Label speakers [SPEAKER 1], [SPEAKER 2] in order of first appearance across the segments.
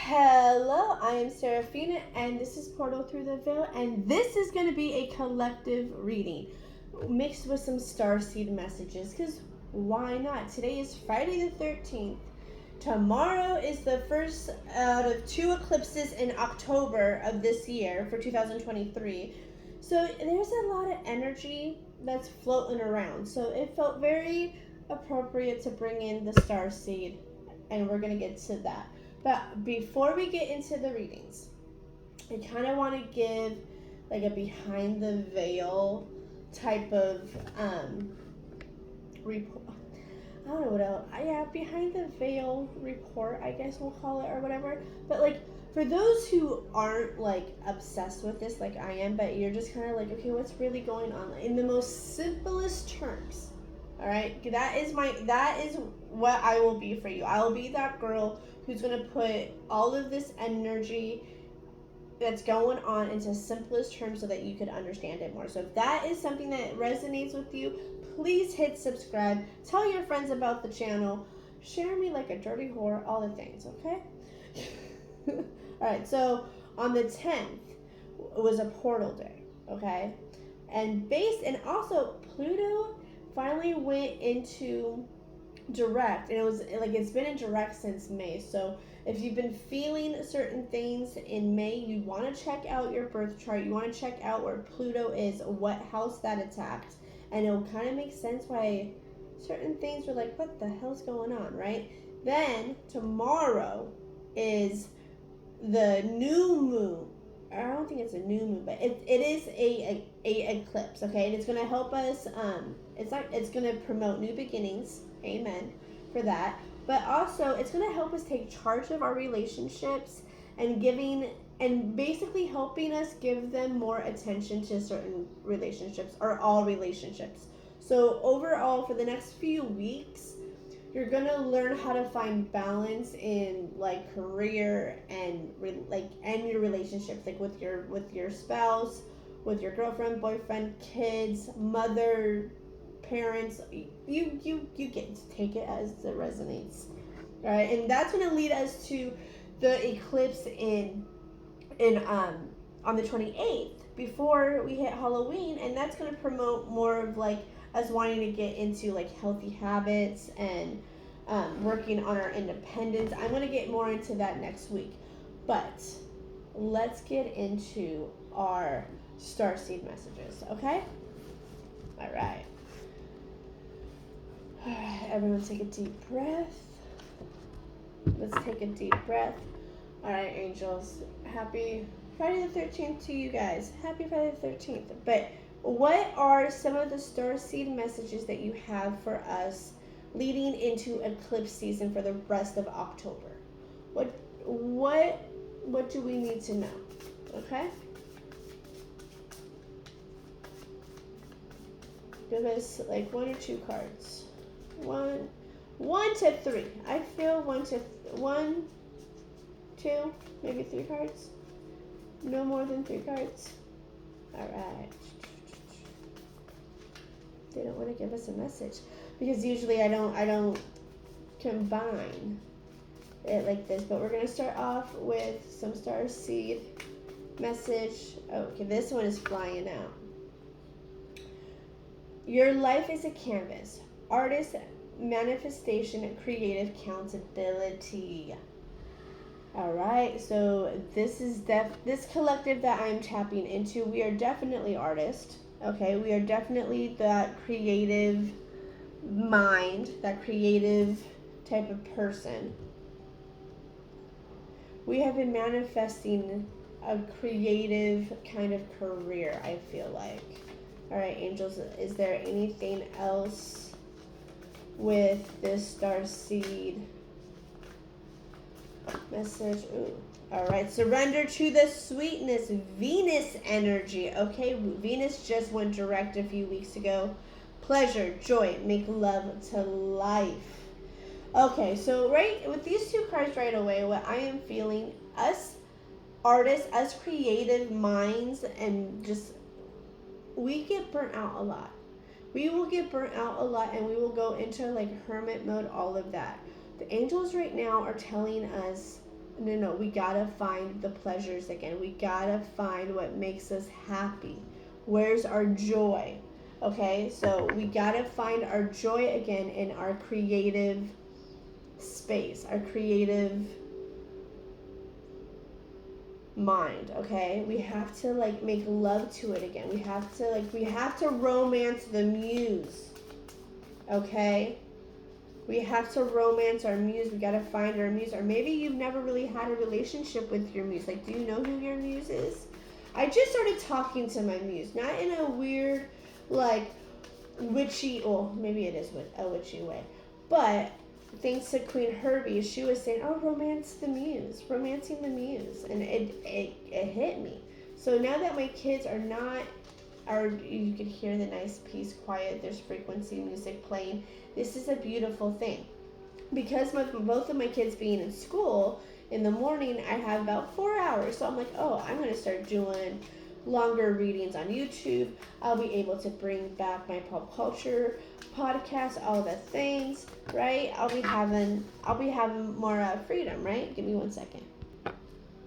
[SPEAKER 1] Hello, I am Seraphina, and this is Portal Through the Veil, and this is going to be a collective reading mixed with some starseed messages, because why not? Today is Friday the 13th. Tomorrow is the first out of 2 eclipses in October of this year for 2023. So there's a lot of energy that's floating around. So it felt very appropriate to bring in the starseed, and we're going to get to that. But before we get into the readings, I kind of want to give like a behind the veil type of report. I don't know what else. Yeah, behind the veil report, I guess we'll call it, or whatever. But like for those who aren't like obsessed with this like I am, but you're just kind of like, okay, what's really going on? In the most simplest terms. All right, that is what I will be for you. I will be that girl who's going to put all of this energy that's going on into simplest terms so that you could understand it more. So if that is something that resonates with you, please hit subscribe. Tell your friends about the channel. Share me like a dirty whore, all the things, okay? All right, so on the 10th, it was a portal day, okay? And also Pluto finally went into direct, and it was like it's been in direct since May. So if you've been feeling certain things in May, you want to check out your birth chart. You want to check out where Pluto is, what house that attacked, and it'll kind of make sense why certain things were like, what the hell's going on, right? Then tomorrow is the new moon. I don't think it's a new moon, but it is a eclipse, okay? And it's gonna help us. It's gonna promote new beginnings. Amen for that. But also, it's gonna help us take charge of our relationships and basically helping us give them more attention to certain relationships or all relationships. So overall, for the next few weeks, you're gonna learn how to find balance in like career and your relationships, like with your spouse, with your girlfriend, boyfriend, kids, mother, parents. You get to take it as it resonates, all right? And that's gonna lead us to the eclipse on the 28th before we hit Halloween, and that's gonna promote more of like us wanting to get into like healthy habits and working on our independence. I'm going to get more into that next week. But let's get into our starseed messages, okay? All right. All right, everyone take a deep breath. Let's take a deep breath. All right, angels. Happy Friday the 13th to you guys. Happy Friday the 13th. But what are some of the starseed messages that you have for us leading into eclipse season for the rest of October? What do we need to know? Okay? Give us like 1 or 2 cards. One to 3. I feel 1, 2, maybe 3 cards. No more than 3 cards. All right. They don't want to give us a message because usually I don't combine it like this, but we're going to start off with some starseed message. Okay, this one is flying out. Your life is a canvas. Artist, manifestation, creative accountability. All right, so this is this collective that I'm tapping into. We are definitely artists. Okay, we are definitely that creative mind, that creative type of person. We have been manifesting a creative kind of career, I feel like. All right, angels, is there anything else with this starseed message? Ooh. All right, surrender to the sweetness, Venus energy. Okay, Venus just went direct a few weeks ago. Pleasure, joy, make love to life. Okay, so right with these 2 cards right away, what I am feeling, us artists, us creative minds, and just we get burnt out a lot. We will get burnt out a lot, and we will go into like hermit mode, all of that. The angels right now are telling us No, we gotta find the pleasures again. We gotta find what makes us happy. Where's our joy? Okay, so we gotta find our joy again in our creative space, our creative mind. Okay, we have to like make love to it again. We have to romance the muse. Okay, we have to romance our muse. We gotta find our muse. Or maybe you've never really had a relationship with your muse. Like, do you know who your muse is? I just started talking to my muse, not in a weird, like, witchy, well, maybe it is with a witchy way, but thanks to Queen Herbie, she was saying, oh, romancing the muse, and it hit me. So now that my kids are not, you can hear the nice peace, quiet, there's frequency music playing, this is a beautiful thing. Because both of my kids being in school, in the morning I have about 4 hours, so I'm like, oh, I'm going to start doing longer readings on YouTube. I'll be able to bring back my pop culture podcast, all the things, right? I'll be having more freedom, right? Give me 1 second.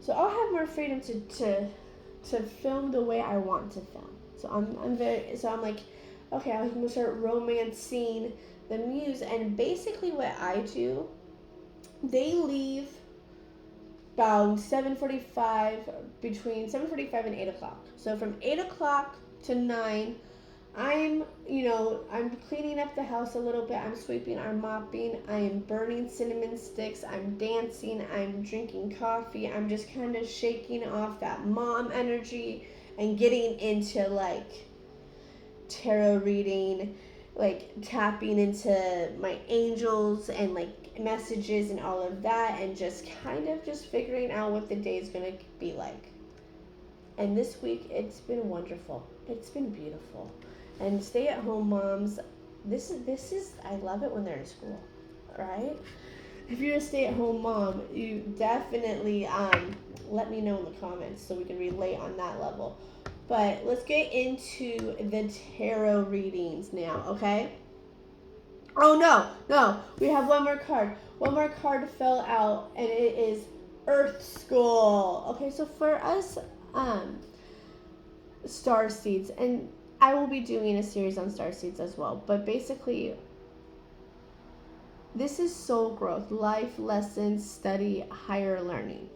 [SPEAKER 1] So I'll have more freedom to film the way I want to film. So I'm like, okay, I'm gonna start romancing the muse. And basically what I do, they leave about 7:45, between 7:45 and 8 o'clock. So from 8 o'clock to 9, I'm cleaning up the house a little bit. I'm sweeping, I'm mopping, I am burning cinnamon sticks, I'm dancing, I'm drinking coffee. I'm just kind of shaking off that mom energy and getting into like tarot reading, like tapping into my angels and like messages and all of that, and just kind of just figuring out what the day is going to be like. And this week it's been wonderful. It's been beautiful. And stay-at-home moms, this is I love it when they're in school, right? If you're a stay-at-home mom, you definitely let me know in the comments so we can relate on that level. But let's get into the tarot readings now, okay? Oh, no. We have one more card. One more card fell out, and it is Earth School. Okay, so for us Starseeds, and I will be doing a series on Starseeds as well, but basically this is soul growth, life lessons, study, higher learning.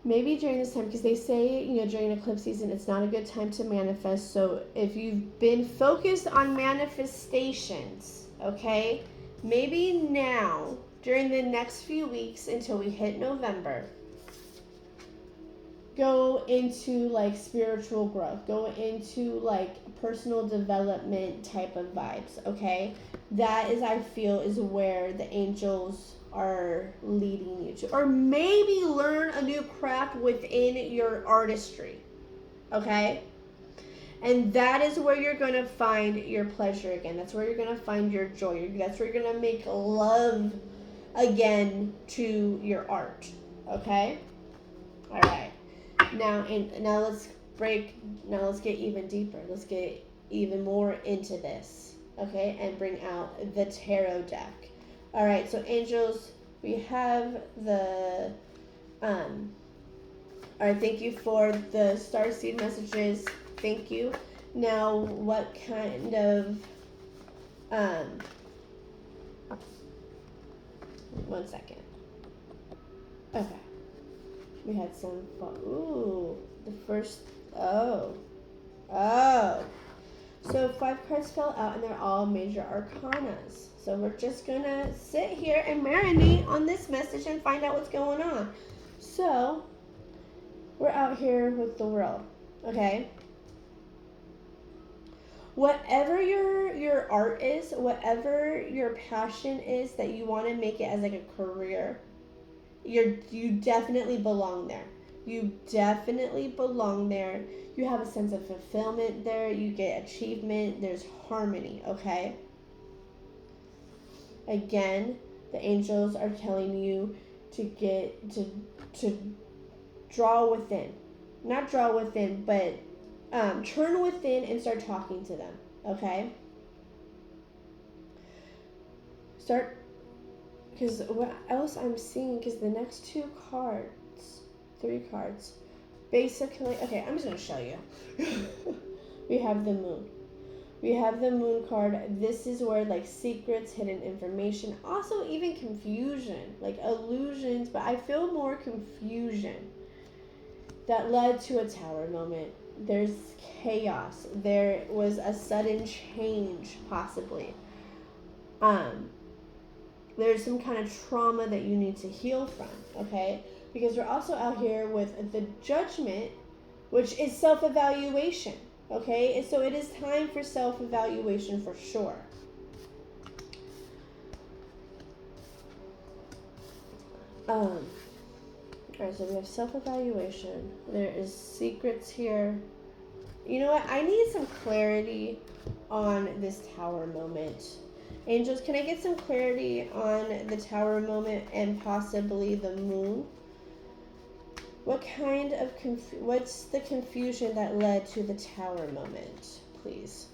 [SPEAKER 1] Maybe during this time, because they say, during eclipse season, it's not a good time to manifest. So if you've been focused on manifestations, okay, maybe now, during the next few weeks until we hit November, go into like spiritual growth, go into like personal development type of vibes, okay? That is, I feel, is where the angels are leading you to. Or maybe learn a new craft within your artistry, okay? And that is where you're going to find your pleasure again. That's where you're going to find your joy. That's where you're going to make love again to your art, okay? All right. Now let's get even deeper. Let's get even more into this, okay? And bring out the tarot deck. All right, so angels, we have the all right, thank you for the starseed messages. Thank you. Now, what kind of 1 second. Okay. We had some fun. Ooh, the first, oh. So 5 cards fell out, and they're all major arcanas. So we're just gonna sit here and marinate on this message and find out what's going on. So we're out here with the world, okay? Whatever your art is, whatever your passion is that you want to make it as like a career, you definitely belong there. You definitely belong there. You have a sense of fulfillment there. You get achievement. There's harmony, okay? Again, the angels are telling you to draw within. Not draw within, but turn within and start talking to them, okay? Start Because what else I'm seeing, because the next 3 cards, basically, okay, I'm just going to show you. We have the moon. We have the moon card. This is where like secrets, hidden information, also even confusion, like illusions, but I feel more confusion that led to a tower moment. There's chaos. There was a sudden change, possibly. There's some kind of trauma that you need to heal from, okay? Because we're also out here with the judgment, which is self-evaluation, okay? So it is time for self-evaluation for sure. All right, so we have self-evaluation. There is secrets here. You know what? I need some clarity on this tower moment. Angels, can I get some clarity on the tower moment and possibly the moon? What kind of what's the confusion that led to the tower moment, please?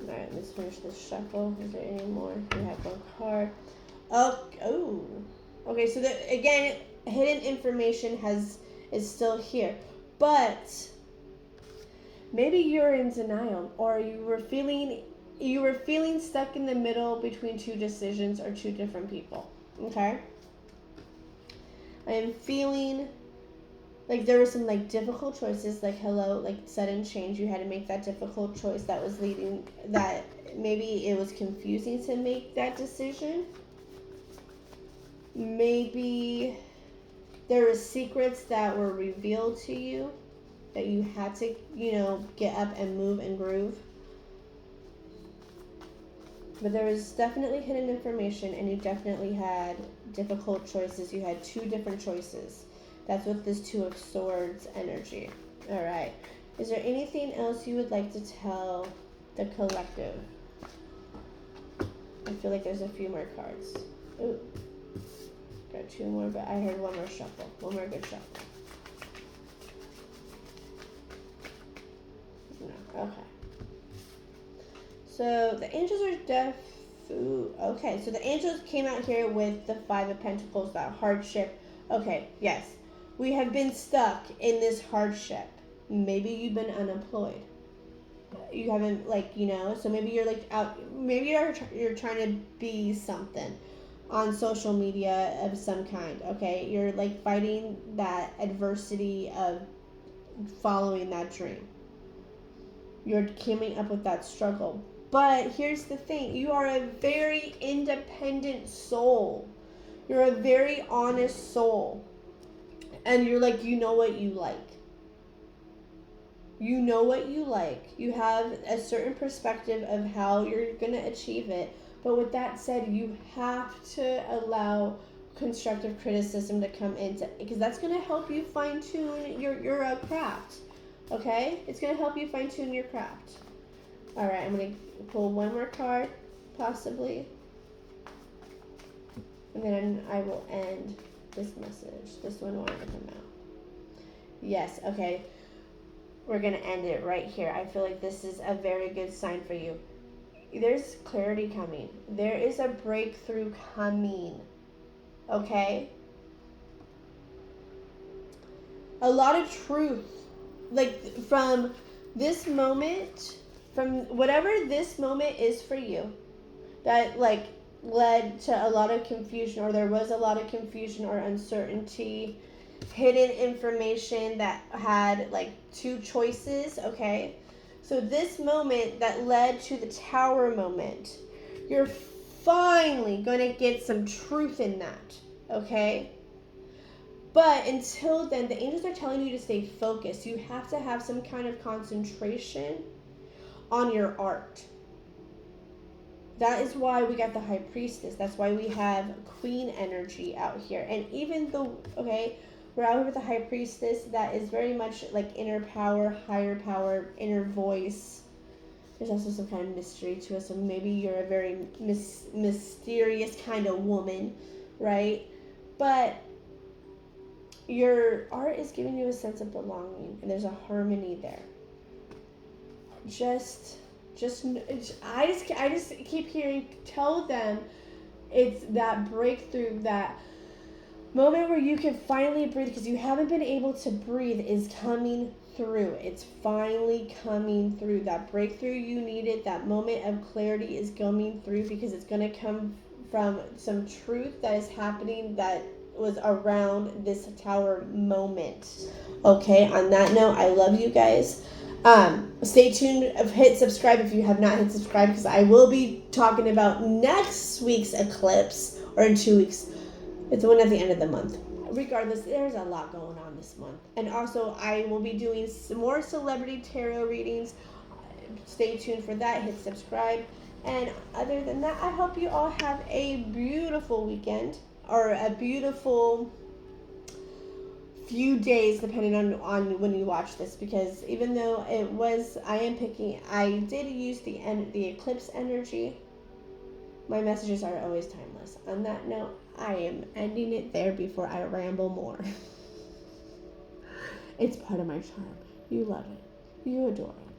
[SPEAKER 1] All right, let's finish this shuffle. Is there any more? We have 1 card. Oh. Okay, so again, hidden information is still here, but maybe you're in denial, or you were feeling stuck in the middle between 2 decisions or 2 different people. Okay? I am feeling like there were some like difficult choices, like sudden change. You had to make that difficult choice that was leading that maybe it was confusing to make that decision. Maybe there were secrets that were revealed to you that you had to, get up and move and groove. But there was definitely hidden information, and you definitely had difficult choices. You had 2 different choices. That's with this 2 of Swords energy. All right. Is there anything else you would like to tell the collective? I feel like there's a few more cards. Ooh. Got 2 more, but I heard 1 more shuffle. 1 more good shuffle. No. Okay. So the angels are okay, so the angels came out here with the 5 of Pentacles, that hardship. Okay, yes. We have been stuck in this hardship. Maybe you've been unemployed. You haven't, so maybe you're out, maybe you're trying to be something on social media of some kind, okay? You're fighting that adversity of following that dream. You're coming up with that struggle. But here's the thing. You are a very independent soul. You're a very honest soul. And you're you know what you like. You know what you like. You have a certain perspective of how you're going to achieve it. But with that said, you have to allow constructive criticism to come into, because that's going to help you fine-tune your craft. Okay? It's going to help you fine-tune your craft. All right, I'm going to pull 1 more card, possibly. And then I will end this message. This one wanted to come out. Yes, okay. We're going to end it right here. I feel like this is a very good sign for you. There's clarity coming. There is a breakthrough coming. Okay? A lot of truth. From this moment, from whatever this moment is for you, that led to a lot of confusion, or there was a lot of confusion or uncertainty, hidden information that had 2 choices, okay? So this moment that led to the tower moment, you're finally going to get some truth in that, okay? But until then, the angels are telling you to stay focused. You have to have some kind of concentration on your art. That is why we got the High Priestess. That's why we have Queen energy out here. And even though, okay, we're out here with the High Priestess, that is very much inner power, higher power, inner voice. There's also some kind of mystery to it. So maybe you're a very mysterious kind of woman, right? But your art is giving you a sense of belonging, and there's a harmony there. Just I just keep hearing, tell them it's that breakthrough, that moment where you can finally breathe, because you haven't been able to breathe, is coming through. It's finally coming through. That breakthrough you needed, that moment of clarity is coming through, because it's going to come from some truth that is happening that was around this tower moment. Okay, on that note, I love you guys. Stay tuned, hit subscribe if you have not hit subscribe, because I will be talking about next week's eclipse, or in 2 weeks. It's the one at the end of the month. Regardless, there's a lot going on this month. And also, I will be doing some more celebrity tarot readings. Stay tuned for that. Hit subscribe. And other than that, I hope you all have a beautiful weekend, or a beautiful few days, depending on when you watch this, because even though I did use the eclipse energy, my messages are always timeless. On that note, I am ending it there before I ramble more. It's part of my charm. You love it. You adore it.